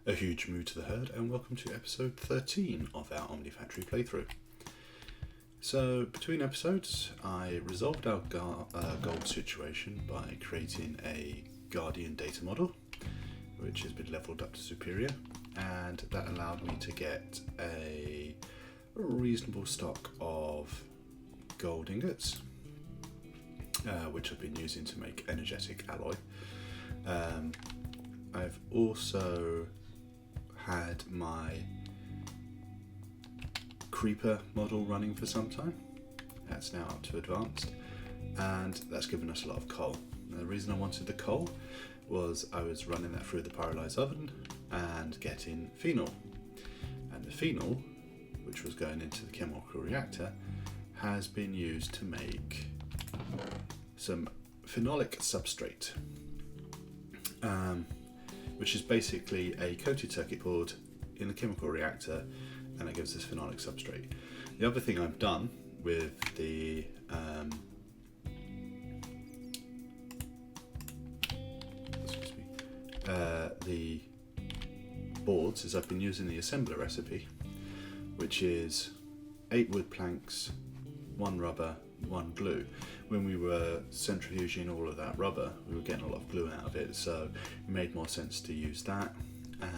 A huge moo to the herd, and welcome to episode 13 of our Omnifactory playthrough. So, between episodes, I resolved our gold situation by creating a Guardian data model, which has been leveled up to superior, and that allowed me to get a reasonable stock of gold ingots, which I've been using to make energetic alloy. I've also had my creeper model running for some time. That's now up to advanced, and that's given us a lot of coal. Now, the reason I wanted the coal was I was running that through the pyrolyzed oven and getting phenol, and the phenol, which was going into the chemical reactor, has been used to make some phenolic substrate, which is basically a coated circuit board in the chemical reactor, and it gives us phenolic substrate. The other thing I've done with the the boards is I've been using the assembler recipe, which is 8 wood planks, 1 rubber, 1 glue. When we were centrifuging all of that rubber, we were getting a lot of glue out of it, so it made more sense to use that.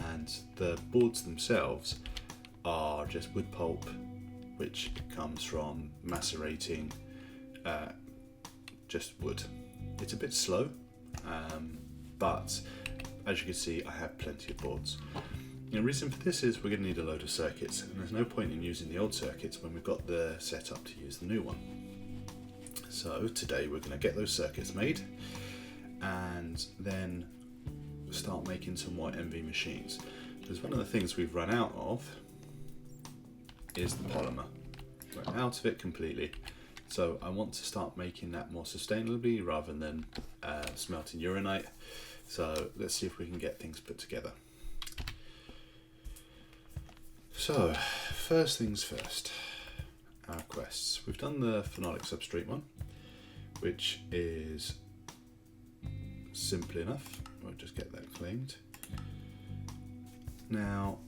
And the boards themselves are just wood pulp, which comes from macerating just wood. It's a bit slow, but as you can see, I have plenty of boards. The reason for this is we're going to need a load of circuits, and there's no point in using the old circuits when we've got the setup to use the new one. So today we're going to get those circuits made and then start making some white MV machines. Because one of the things we've run out of is the polymer. We're out of it completely. So I want to start making that more sustainably rather than smelting uranite. So let's see if we can get things put together. So first things first, our quests. We've done the phenolic substrate one, which is simple enough. We'll just get that claimed. Now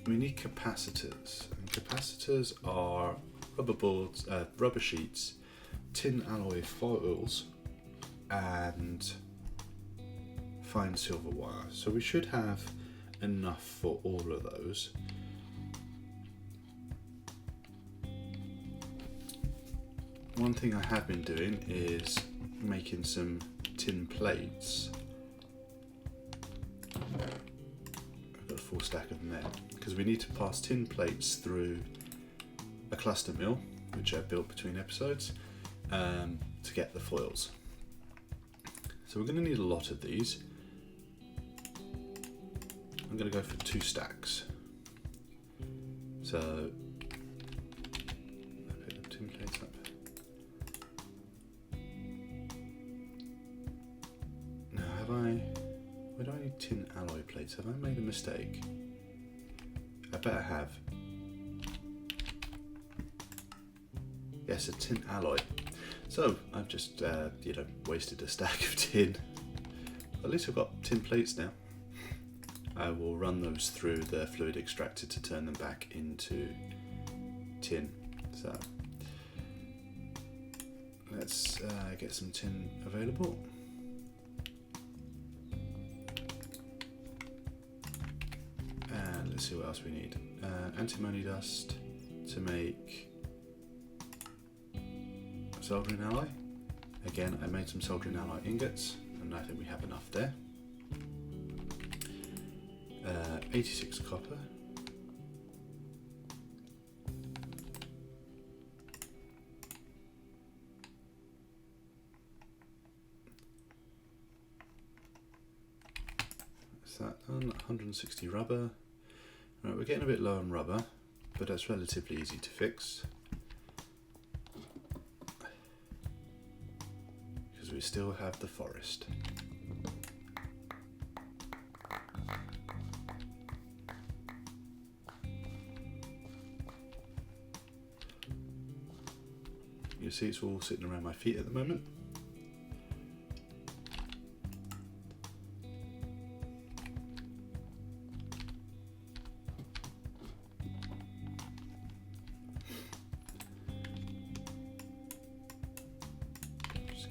we need capacitors, and capacitors are rubber boards, rubber sheets, tin alloy foils, and fine silver wire. So we should have enough for all of those. One thing I have been doing is making some tin plates. I've got a full stack of them there, because we need to pass tin plates through a cluster mill, which I built between episodes, to get the foils. So we're going to need a lot of these. I'm going to go for 2 stacks. So I pick the tin plates up. Now where do I need tin alloy plates? Have I made a mistake? I better have. Yes, a tin alloy. So I've just wasted a stack of tin. At least I've got tin plates now. I will run those through the fluid extractor to turn them back into tin. So let's get some tin available. And let's see what else we need. Antimony dust to make soldering alloy. Again, I made some soldering alloy ingots, and I think we have enough there. 86 copper. That's that done. 160 rubber. Right, we're getting a bit low on rubber, but that's relatively easy to fix, because we still have the forest. You see it's all sitting around my feet at the moment.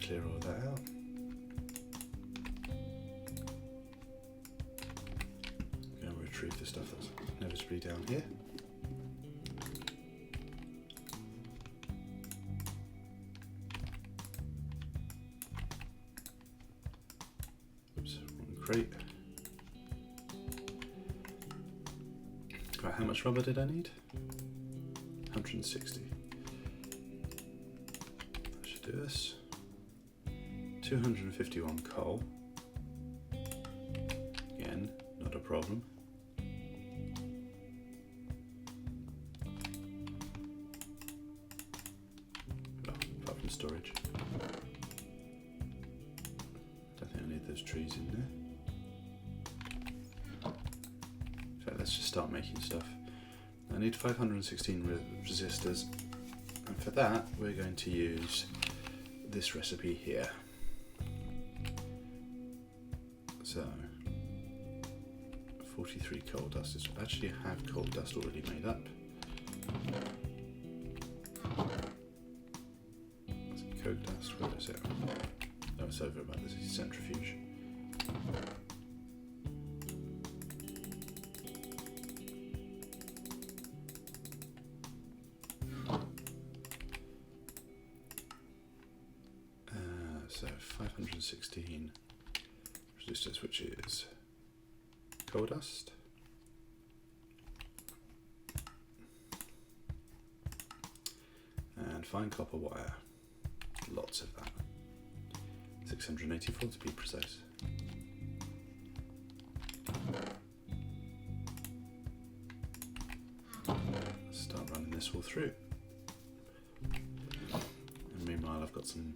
clear all that out. I'm going to retrieve the stuff that's inevitably down here. Oops, wrong crate. Right, how much rubber did I need? 160. I should do this. 251 coal. Again, not a problem. Oh, apart from storage. Don't think I need those trees in there. So let's just start making stuff. I need 516 resistors, and for that we're going to use this recipe here. So 43 coal dust. Is actually I have coal dust already made up. That's coke dust. Where is it? Oh, it's over about this centrifuge. So 516 resistors, which is coal dust, and fine copper wire, lots of that, 684 to be precise. Start running this all through, and meanwhile I've got some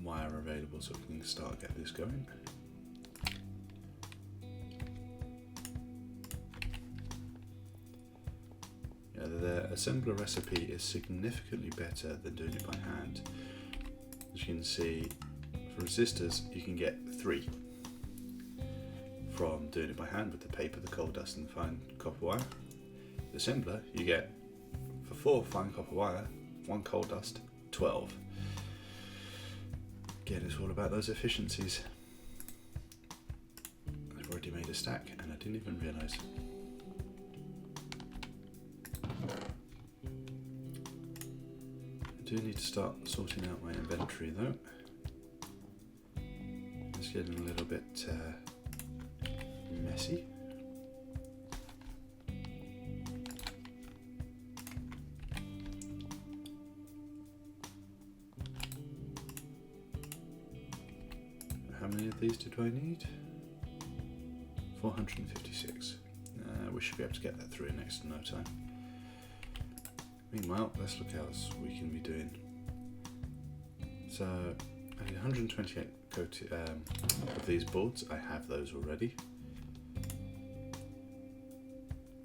wire available so we can start getting this going. Yeah, the assembler recipe is significantly better than doing it by hand. As you can see, for resistors you can get 3 from doing it by hand with the paper, the coal dust and the fine copper wire. The assembler you get for 4 fine copper wire, 1 coal dust, 12. Again, it's all about those efficiencies. I've already made a stack and I didn't even realise. I do need to start sorting out my inventory though. It's getting a little bit messy. How many of these did I need? 456. We should be able to get that through in next to no time. Meanwhile, let's look what else we can be doing. So, I need 128 of these boards. I have those already.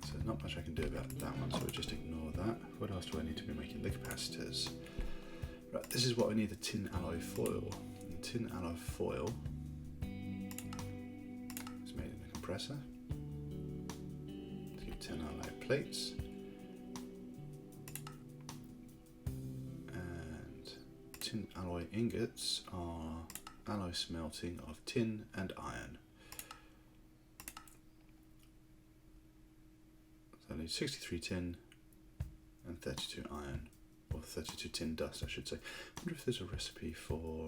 So not much I can do about that one, so we'll just ignore that. What else do I need to be making? The capacitors. Right, this is what I need, the tin alloy foil. And tin alloy foil is made in a compressor. Let's get 10 alloy plates. And tin alloy ingots are alloy smelting of tin and iron. So I need 63 tin and 32 iron. Or 32 tin dust, I should say. I wonder if there's a recipe for...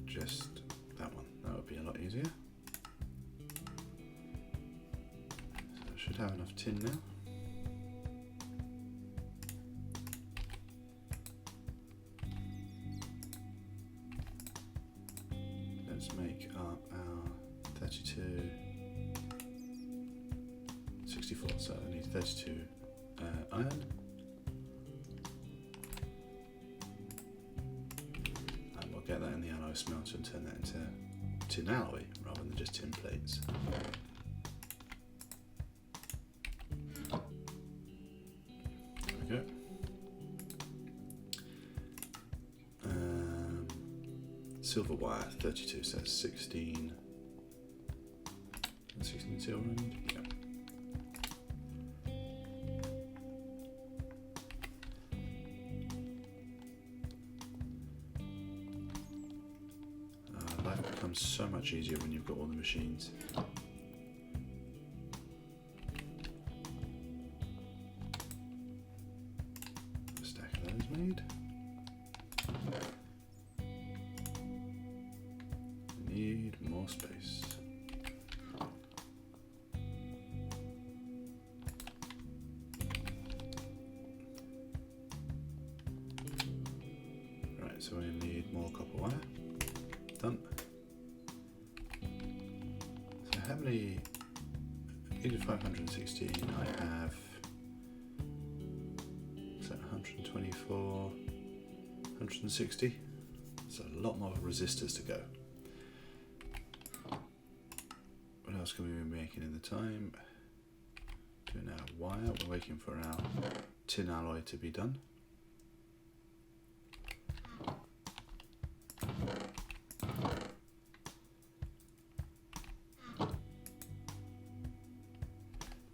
just that one. That would be a lot easier. So I should have enough tin now. Make up our 32, 64, so I need 32 iron. And we'll get that in the alloy smelter and turn that into tin alloy rather than just tin plates. There we go. Silver wire 32, so that's 16 see all I need? Yeah. Life becomes so much easier when you've got all the machines. A stack of those made. Need more space. Right, so we need more copper wire. Done. So how many? 516. I have. Is that 124? 160. So a lot more resistors to go. What else can we be making in the time? Doing our wire. We're waiting for our tin alloy to be done.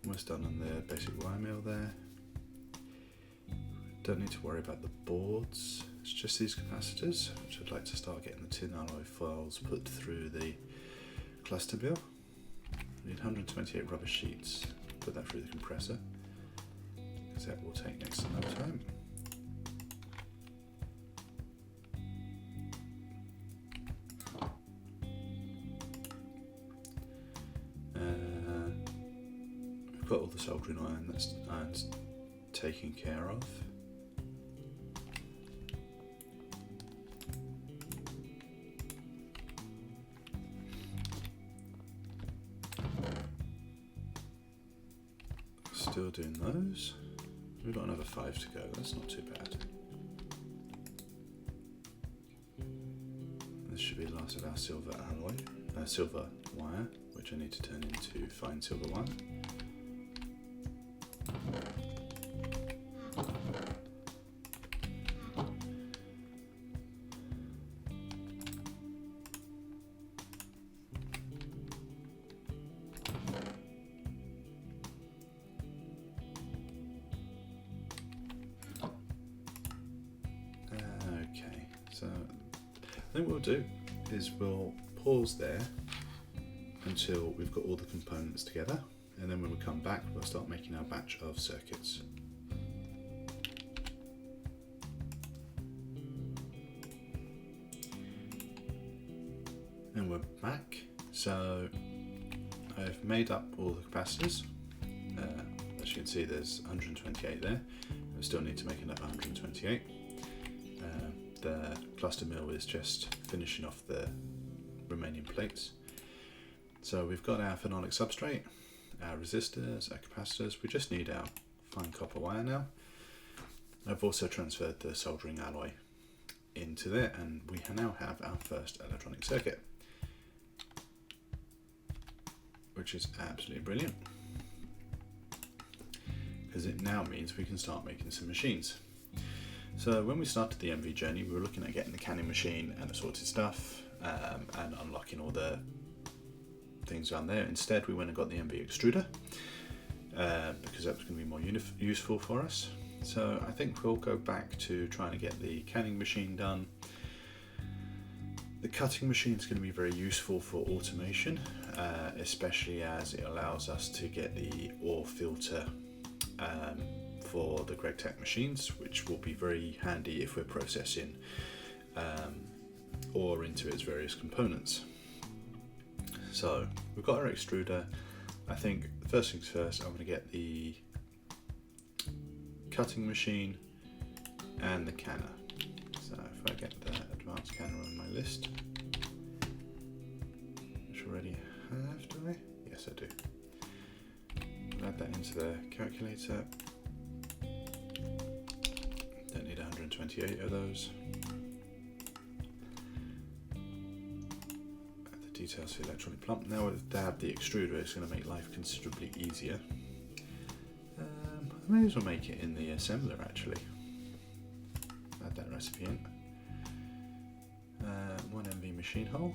Almost done on the basic wire mill there. Don't need to worry about the boards. It's just these capacitors, which I'd like to start getting the tin alloy files put through the cluster mill. I need 128 rubber sheets. Put that through the compressor, because that will take next to no time. We've got all the soldering iron's taken care of. Still doing those. We've got another 5 to go, that's not too bad. This should be the last of our silver alloy, silver wire, which I need to turn into fine silver wire. So I think what we'll do is we'll pause there until we've got all the components together, and then when we come back we'll start making our batch of circuits. And we're back. So I've made up all the capacitors. As you can see, there's 128 there. I still need to make another 128. The cluster mill is just finishing off the remaining plates. So we've got our phenolic substrate, our resistors, our capacitors. We just need our fine copper wire now. I've also transferred the soldering alloy into there, and we now have our first electronic circuit, which is absolutely brilliant, because it now means we can start making some machines. So when we started the MV journey, we were looking at getting the canning machine and assorted stuff, and unlocking all the things down there. Instead, we went and got the MV extruder, because that was going to be more useful for us. So I think we'll go back to trying to get the canning machine done. The cutting machine is going to be very useful for automation, especially as it allows us to get the ore filter for the Gregtech machines, which will be very handy if we're processing ore into its various components. So we've got our extruder. I think first things first, I'm going to get the cutting machine and the canner. So if I get the advanced canner on my list, which I already have, do I? Yes, I do. I'll add that into the calculator. Don't need 128 of those. Add the details for the electronic plump. Now with the extruder, it's going to make life considerably easier. I may as well make it in the assembler actually. Add that recipe in. 1 MV machine hole.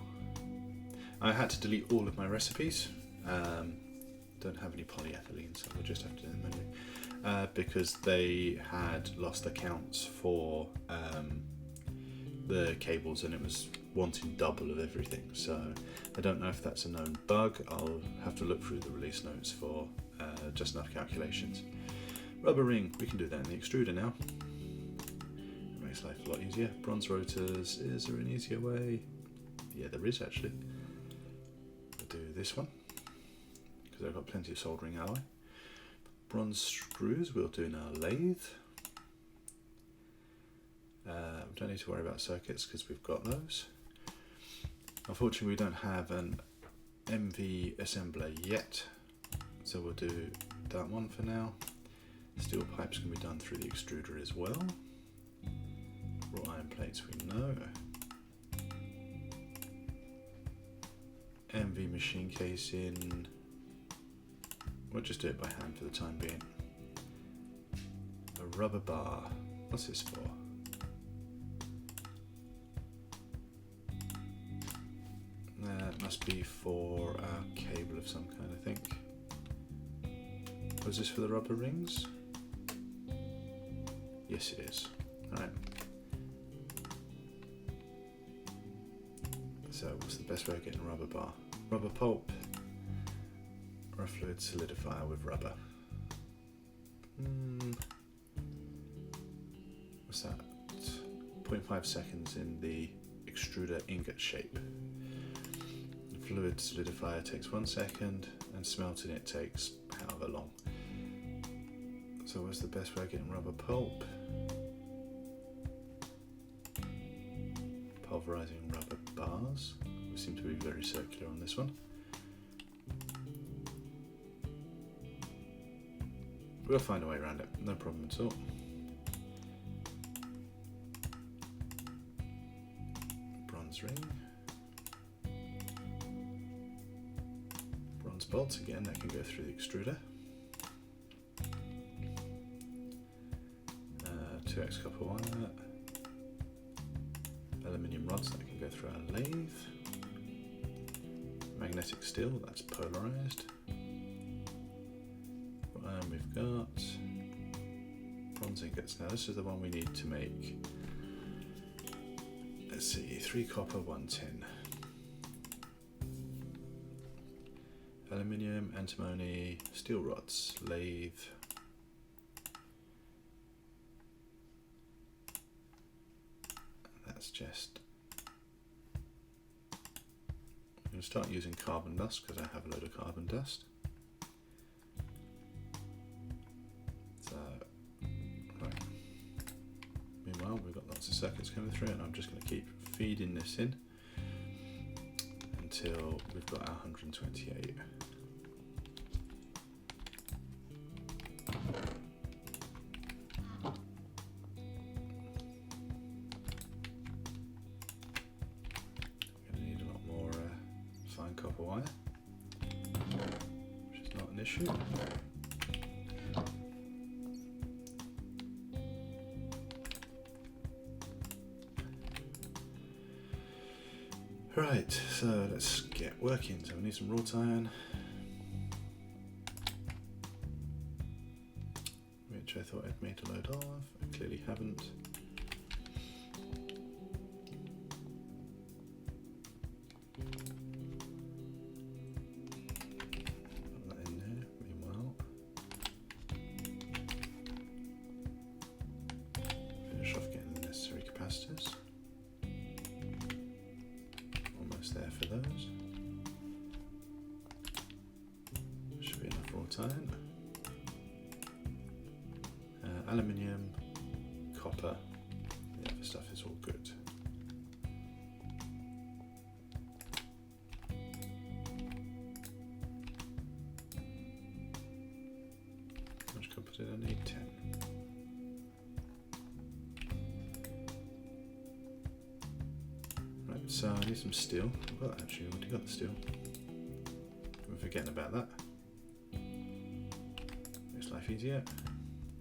I had to delete all of my recipes don't have any polyethylene, so we'll just have to do them manually. Because they had lost accounts for the cables and it was wanting double of everything. So I don't know if that's a known bug. I'll have to look through the release notes for just enough calculations. Rubber ring, we can do that in the extruder now. It makes life a lot easier. Bronze rotors, is there an easier way? Yeah, there is actually. We'll do this one, because I've got plenty of soldering alloy. Bronze screws we'll do in our lathe. We don't need to worry about circuits because we've got those. Unfortunately we don't have an MV assembler yet, so we'll do that one for now. Steel pipes can be done through the extruder as well. Raw iron plates we know. MV machine casing, we'll just do it by hand for the time being. A rubber bar, what's this for? That must be for a cable of some kind, I think. Was this for the rubber rings? Yes it is. Alright. So what's the best way of getting a rubber bar? Rubber pulp or a fluid solidifier with rubber? What's that? 0.5 seconds in the extruder ingot shape. The fluid solidifier takes 1 second and smelting it takes however long. So what's the best way of getting rubber pulp? Pulverizing rubber bars. We seem to be very circular on this one. We'll find a way around it, no problem at all. Bronze ring. Bronze bolts again, that can go through the extruder. 2x copper wire. Aluminium rods that can go through our lathe. Magnetic steel, that's polarized. And we've got bronze ingots. Now this is the one we need to make, let's see, 3 copper, 1 tin. Aluminium, antimony, steel rods, lathe. That's just, I'm going to start using carbon dust because I have a load of carbon dust. So, right. Meanwhile, we've got lots of circuits coming through and I'm just going to keep feeding this in until we've got our 128. Copper wire, which is not an issue. Right, so let's get working. So we need some wrought iron, which I thought I'd made a load of. I clearly haven't. Almost there for those. Should be enough wrought iron. Aluminium, copper, the other stuff is all good. How much copper did I need? 10. So I need some steel. Well, actually, I've already got the steel. I'm forgetting about that. Makes life easier.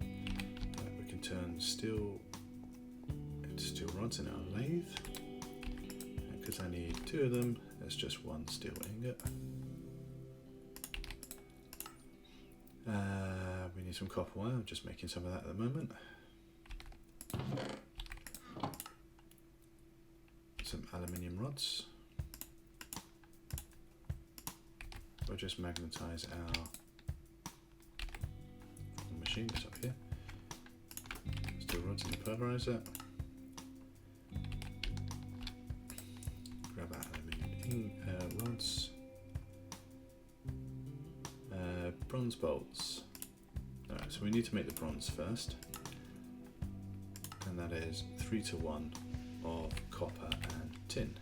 Right, we can turn steel into steel rods in our lathe. Because I need 2 of them, there's just 1 steel ingot. We need some copper wire. I'm just making some of that at the moment. Some aluminium rods. We'll just magnetise our machine that's up here. Still rods in the polarizer. Grab our aluminium rods. Bronze bolts. Alright, so we need to make the bronze first. And that is 3:1 of copper and tin.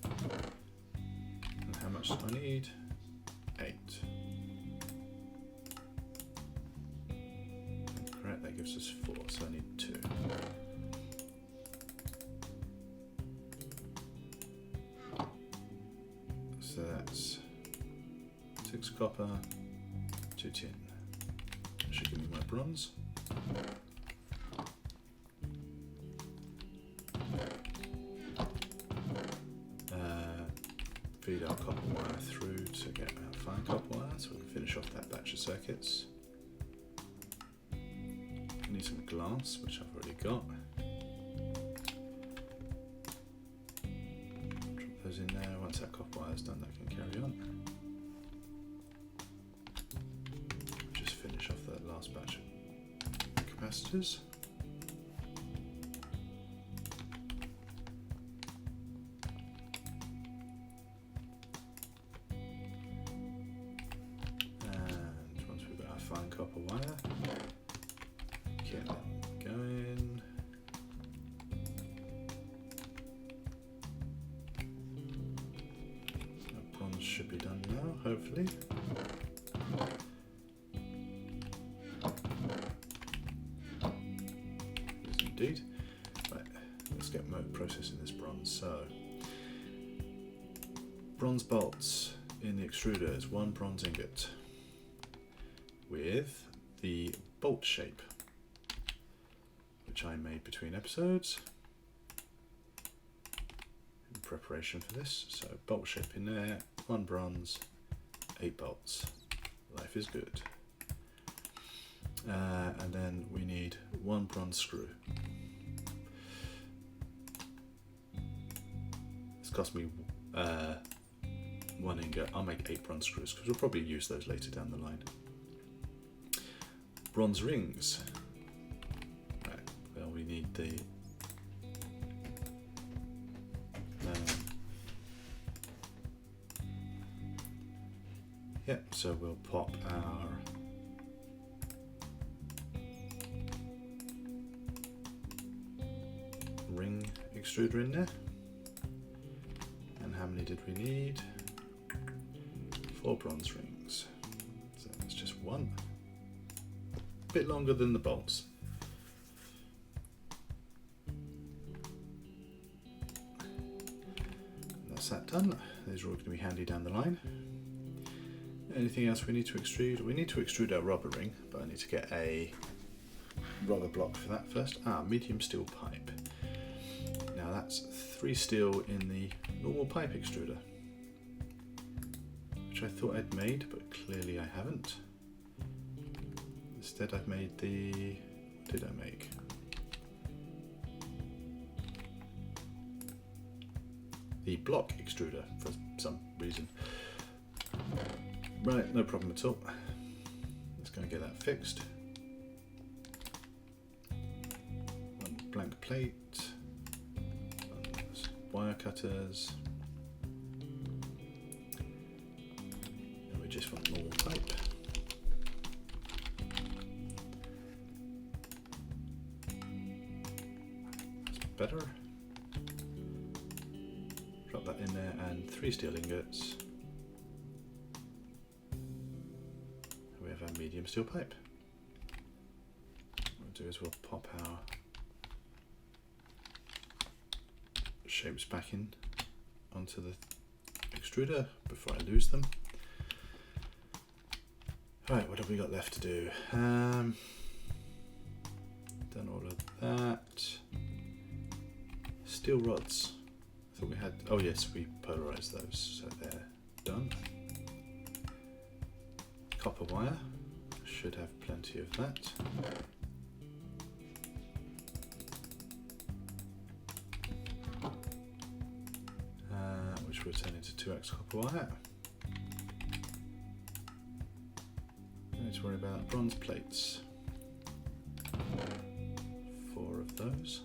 And how much do I need? 8. Correct, that gives us 4, so I need 2. So that's 6 copper, 2 tin. That should give me my bronze. Feed our copper wire through to get our fine copper wire so we can finish off that batch of circuits. We need some glass, which I've already got. Drop those in there. Once that copper wire is done, that can carry on. Just finish off that last batch of capacitors. Copper wire, get that going. That bronze should be done now, hopefully. Yes, indeed. Right, let's get processing this bronze. So, bronze bolts in the extruder is 1 bronze ingot with the bolt shape, which I made between episodes in preparation for this. So bolt shape in there, 1 bronze, 8 bolts. Life is good. And then we need 1 bronze screw. It's cost me 1 ingot. I'll make 8 bronze screws because we'll probably use those later down the line. Bronze rings. Right, well, we need the so we'll pop our ring extruder in there. And how many did we need? 4 bronze rings. So that's just 1. Bit longer than the bolts. And that's that done. These are all going to be handy down the line. Anything else we need to extrude? We need to extrude our rubber ring, but I need to get a rubber block for that first. Medium steel pipe. Now that's 3 steel in the normal pipe extruder, which I thought I'd made, but clearly I haven't. Instead I've made the, what did I make? The block extruder for some reason. Right, no problem at all. Let's go and get that fixed. 1 blank plate, 1 wire cutters, and we just want normal pipe. Better. Drop that in there and 3 steel ingots. We have our medium steel pipe. What we'll do is we'll pop our shapes back in onto the extruder before I lose them. Alright, what have we got left to do? Done all of that. Steel rods. I thought we had, oh yes, we polarized those, so they're done. Copper wire should have plenty of that. Which will turn into 2x copper wire. Don't need to worry about bronze plates. 4 of those.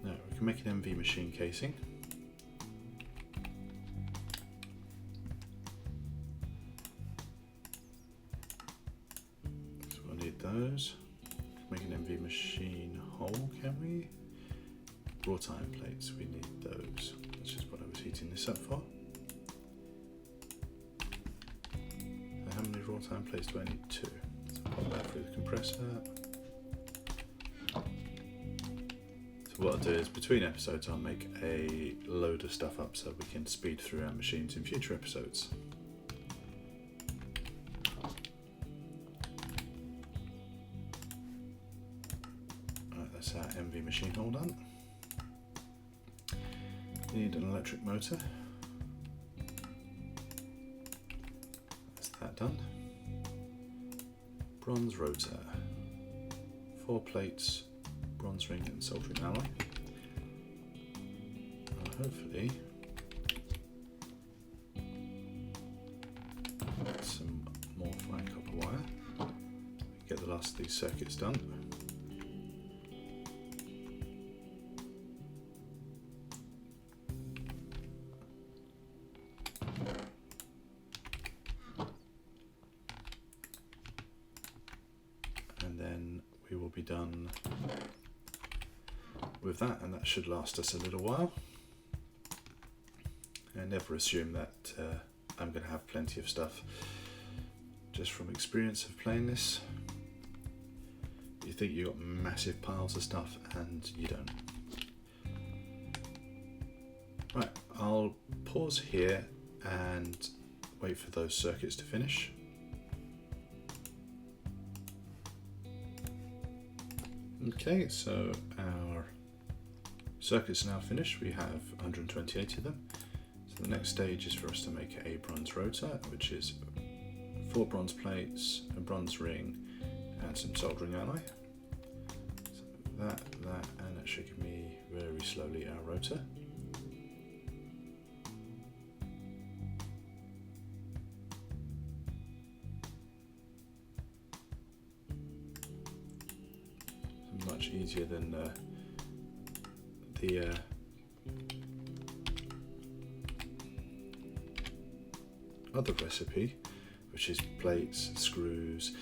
Now we can make an MV machine casing. So we'll need those. Make an MV machine hole, can we? Wrought iron plates, we need those. That's just what I was heating this up for. So how many wrought iron plates do I need? 2. So pop that through the compressor. So what I'll do is between episodes I'll make a load of stuff up so we can speed through our machines in future episodes. That's our MV machine hole done. Need an electric motor. That's that done. Bronze rotor. 4 plates, bronze ring and soldering alloy. And hopefully some more fine copper wire. Get the last of these circuits done. We will be done with that, and that should last us a little while. I never assume that I'm going to have plenty of stuff. Just from experience of playing this, you think you've got massive piles of stuff and you don't. Right, I'll pause here and wait for those circuits to finish. Okay, so our circuits are now finished. We have 128 of them. So the next stage is for us to make a bronze rotor, which is 4 bronze plates, a bronze ring, and some soldering alloy. So that, and that should give me very slowly our rotor. Much easier than the other recipe, which is plates, screws,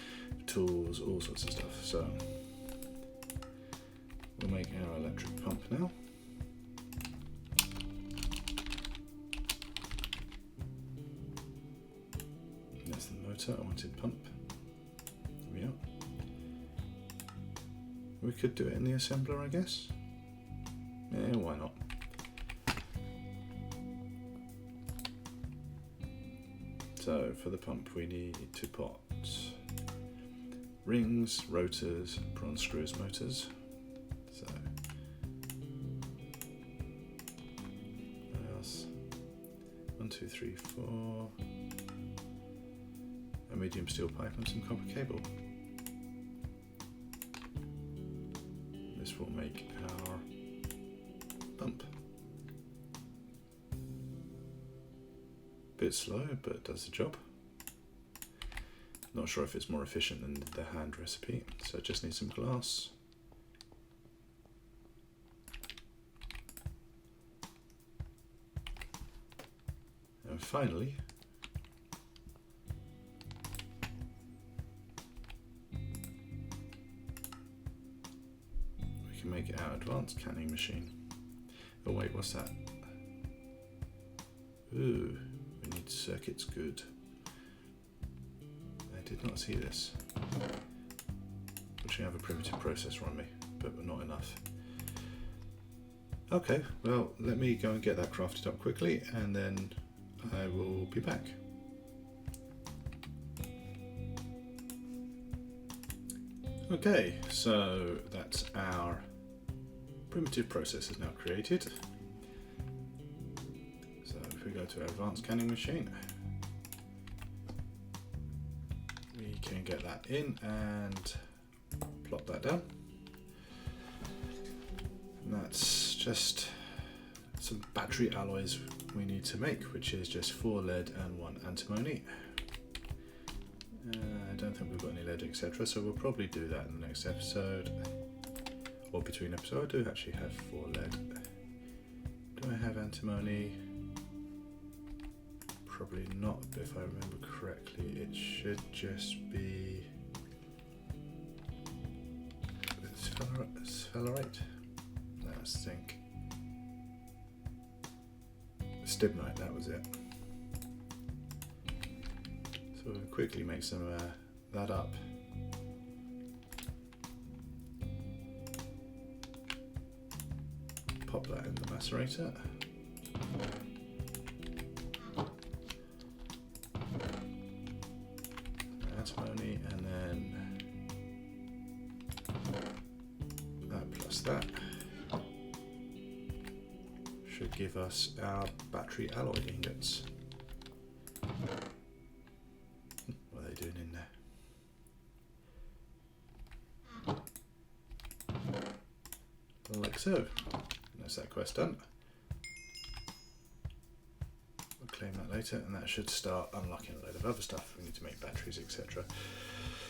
tools, all sorts of stuff. So we'll make our electric pump now. That's the motor. I wanted pump. There we are. We could do it in the assembler, I guess. Yeah, why not? So for the pump we need to put rings, rotors, bronze screws, motors. So what else? 1, 2, 3, 4. A medium steel pipe and some copper cable. This will make our pump. Bit slow, but it does the job. Not sure if it's more efficient than the hand recipe, so it just needs some glass. And finally, we can make our advanced canning machine. Oh wait, what's that? Ooh, we need circuits, good. I did not see this. Actually, I have a primitive processor on me, but not enough. Okay, well, let me go and get that crafted up quickly, and then I will be back. Okay, so that's our primitive processor now created. So if we go to our advanced scanning machine. We can get that in and plop that down. And that's just some battery alloys we need to make, which is just 4 lead and 1 antimony. I don't think we've got any lead, etc., so we'll probably do that in the next episode, or between episodes. I do actually have 4 lead. Do I have antimony? Probably not, but if I remember correctly, it should just be sphalerite. No, zinc. Stibnite, that was it. So we'll quickly make some that up. Pop that in the macerator. Antimony, and then that plus that should give us our battery alloy ingots. What are they doing in there? Like so. That's that quest done. We'll claim that later, and that should start unlocking a load of other stuff. We need to make batteries, etc.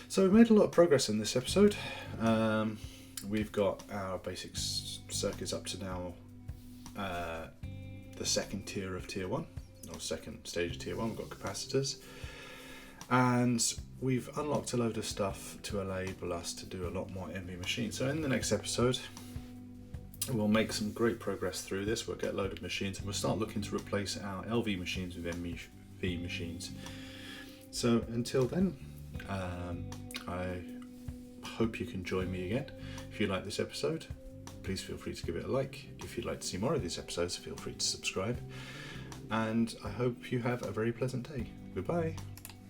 So we've made a lot of progress in this episode. We've got our basic circuits up to now the second tier of tier 1, or second stage of tier 1. We've got capacitors, and we've unlocked a load of stuff to enable us to do a lot more MV machines. So in the next episode, we'll make some great progress through this. We'll get a load of machines, and we'll start looking to replace our LV machines with MV machines. So until then, I hope you can join me again. If you like this episode, please feel free to give it a like. If you'd like to see more of these episodes, feel free to subscribe. And I hope you have a very pleasant day. Goodbye.